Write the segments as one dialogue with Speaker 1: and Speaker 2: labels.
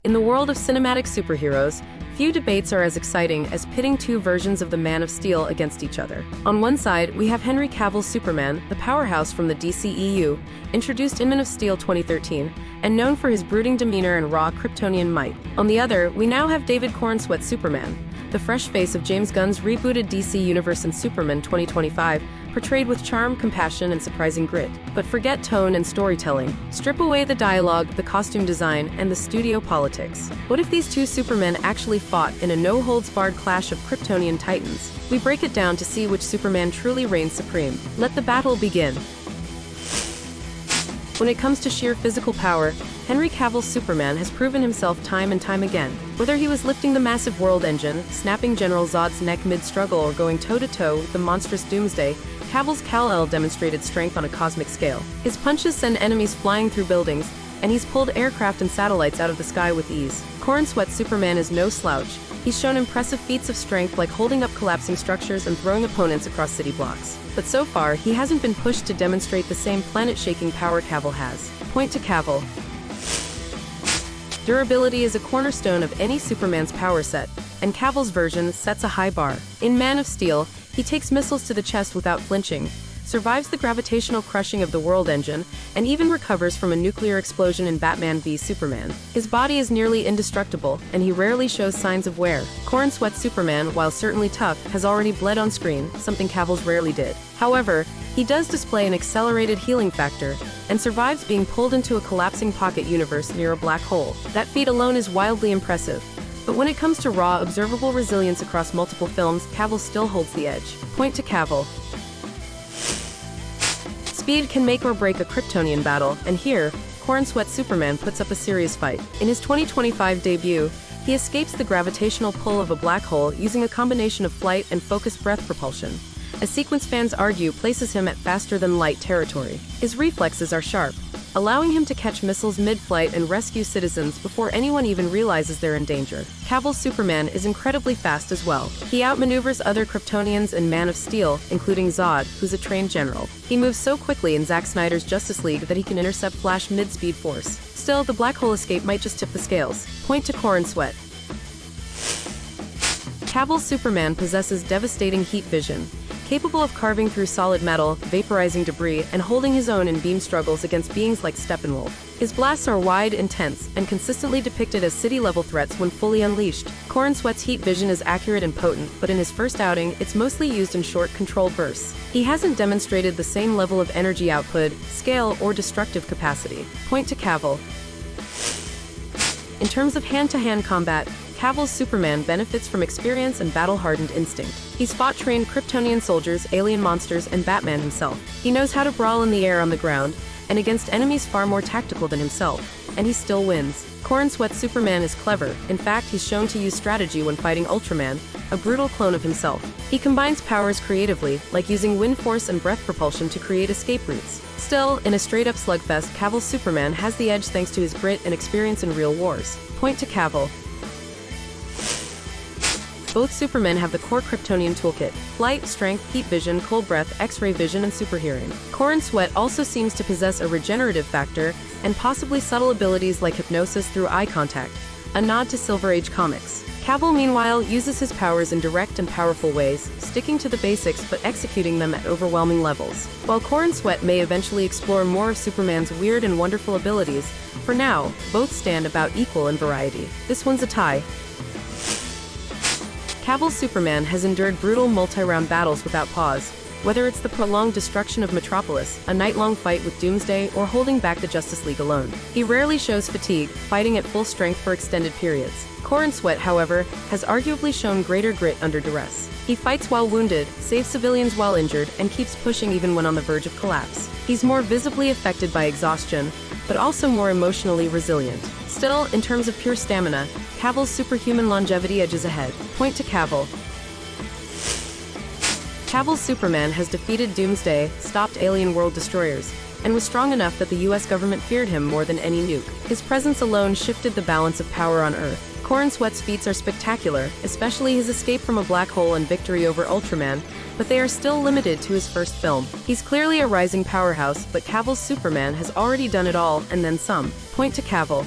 Speaker 1: In the world of cinematic superheroes, few debates are as exciting as pitting two versions of the Man of Steel against each other. On one side, we have Henry Cavill Superman, the powerhouse from the DCEU, introduced in Man of Steel 2013, and known for his brooding demeanor and raw Kryptonian might. On the other, we now have David Corenswet Superman, the fresh face of James Gunn's rebooted DC Universe in Superman 2025, portrayed with charm, compassion, and surprising grit. But forget tone and storytelling. Strip away the dialogue, the costume design, and the studio politics. What if these two Supermen actually fought in a no-holds-barred clash of Kryptonian titans? We break it down to see which Superman truly reigns supreme. Let the battle begin. When it comes to sheer physical power, Henry Cavill Superman has proven himself time and time again. Whether he was lifting the massive world engine, snapping General Zod's neck mid-struggle, or going toe-to-toe with the monstrous Doomsday, Cavill's Kal-El demonstrated strength on a cosmic scale. His punches send enemies flying through buildings, and he's pulled aircraft and satellites out of the sky with ease. Corenswet Superman is no slouch. He's shown impressive feats of strength like holding up collapsing structures and throwing opponents across city blocks. But so far, he hasn't been pushed to demonstrate the same planet-shaking power Cavill has. Point to Cavill. Durability is a cornerstone of any Superman's power set, and Cavill's version sets a high bar. In Man of Steel, he takes missiles to the chest without flinching, survives the gravitational crushing of the world engine, and even recovers from a nuclear explosion in Batman v Superman. His body is nearly indestructible, and he rarely shows signs of wear. Corenswet Superman, while certainly tough, has already bled on screen, something Cavill's rarely did. However, he does display an accelerated healing factor, and survives being pulled into a collapsing pocket universe near a black hole. That feat alone is wildly impressive. But when it comes to raw, observable resilience across multiple films, Cavill still holds the edge. Point to Cavill. Speed can make or break a Kryptonian battle, and here, Corenswet Superman puts up a serious fight. In his 2025 debut, he escapes the gravitational pull of a black hole using a combination of flight and focused breath propulsion. A sequence fans argue places him at faster-than-light territory. His reflexes are sharp, allowing him to catch missiles mid-flight and rescue citizens before anyone even realizes they're in danger. Cavill Superman is incredibly fast as well. He outmaneuvers other Kryptonians in Man of Steel, including Zod, who's a trained general. He moves so quickly in Zack Snyder's Justice League that he can intercept Flash mid-speed force. Still, the black hole escape might just tip the scales. Point to Corenswet. Cavill Superman possesses devastating heat vision, capable of carving through solid metal, vaporizing debris, and holding his own in beam struggles against beings like Steppenwolf. His blasts are wide, intense, and consistently depicted as city-level threats when fully unleashed. Corenswet's heat vision is accurate and potent, but in his first outing, it's mostly used in short, controlled bursts. He hasn't demonstrated the same level of energy output, scale, or destructive capacity. Point to Cavill. In terms of hand-to-hand combat, Cavill's Superman benefits from experience and battle-hardened instinct. He's fought trained Kryptonian soldiers, alien monsters, and Batman himself. He knows how to brawl in the air on the ground, and against enemies far more tactical than himself, and he still wins. Corenswet Superman is clever. In fact, he's shown to use strategy when fighting Ultraman, a brutal clone of himself. He combines powers creatively, like using wind force and breath propulsion to create escape routes. Still, in a straight-up slugfest, Cavill Superman has the edge thanks to his grit and experience in real wars. Point to Cavill. Both Supermen have the core Kryptonian toolkit: flight, strength, heat vision, cold breath, X-ray vision, and superhearing. Corenswet also seems to possess a regenerative factor and possibly subtle abilities like hypnosis through eye contact, a nod to Silver Age comics. Cavill, meanwhile, uses his powers in direct and powerful ways, sticking to the basics but executing them at overwhelming levels. While Corenswet may eventually explore more of Superman's weird and wonderful abilities, for now, both stand about equal in variety. This one's a tie. Cavill Superman has endured brutal multi-round battles without pause, whether it's the prolonged destruction of Metropolis, a night-long fight with Doomsday, or holding back the Justice League alone. He rarely shows fatigue, fighting at full strength for extended periods. Corenswet, however, has arguably shown greater grit under duress. He fights while wounded, saves civilians while injured, and keeps pushing even when on the verge of collapse. He's more visibly affected by exhaustion, but also more emotionally resilient. Still, in terms of pure stamina, Cavill's superhuman longevity edges ahead. Point to Cavill. Cavill's Superman has defeated Doomsday, stopped alien world destroyers, and was strong enough that the US government feared him more than any nuke. His presence alone shifted the balance of power on Earth. Corenswet's feats are spectacular, especially his escape from a black hole and victory over Ultraman, but they are still limited to his first film. He's clearly a rising powerhouse, but Cavill's Superman has already done it all, and then some. Point to Cavill.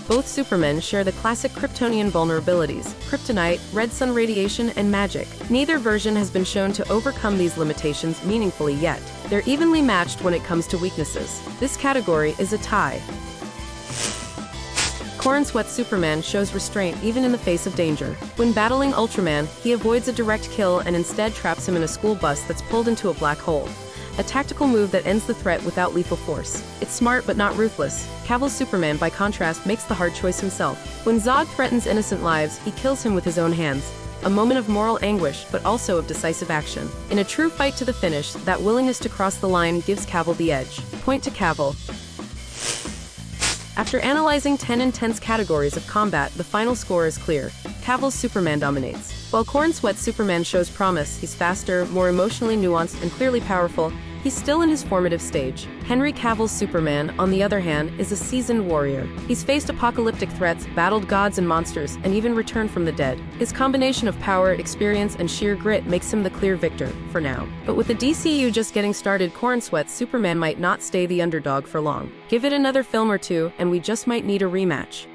Speaker 1: Both Supermen share the classic Kryptonian vulnerabilities: kryptonite, red sun radiation, and magic. Neither version has been shown to overcome these limitations meaningfully yet. They're evenly matched when it comes to weaknesses. This category is a tie. Corenswet Superman shows restraint even in the face of danger. When battling Ultraman, he avoids a direct kill and instead traps him in a school bus that's pulled into a black hole. A tactical move that ends the threat without lethal force. It's smart but not ruthless. Cavill Superman, by contrast, makes the hard choice himself. When Zod threatens innocent lives, he kills him with his own hands. A moment of moral anguish, but also of decisive action. In a true fight to the finish, that willingness to cross the line gives Cavill the edge. Point to Cavill. After analyzing 10 intense categories of combat, the final score is clear. Cavill's Superman dominates. While Corenswet Superman shows promise, he's faster, more emotionally nuanced, and clearly powerful, he's still in his formative stage. Henry Cavill Superman, on the other hand, is a seasoned warrior. He's faced apocalyptic threats, battled gods and monsters, and even returned from the dead. His combination of power, experience, and sheer grit makes him the clear victor, for now. But with the DCEU just getting started, Corenswet Superman might not stay the underdog for long. Give it another film or two, and we just might need a rematch.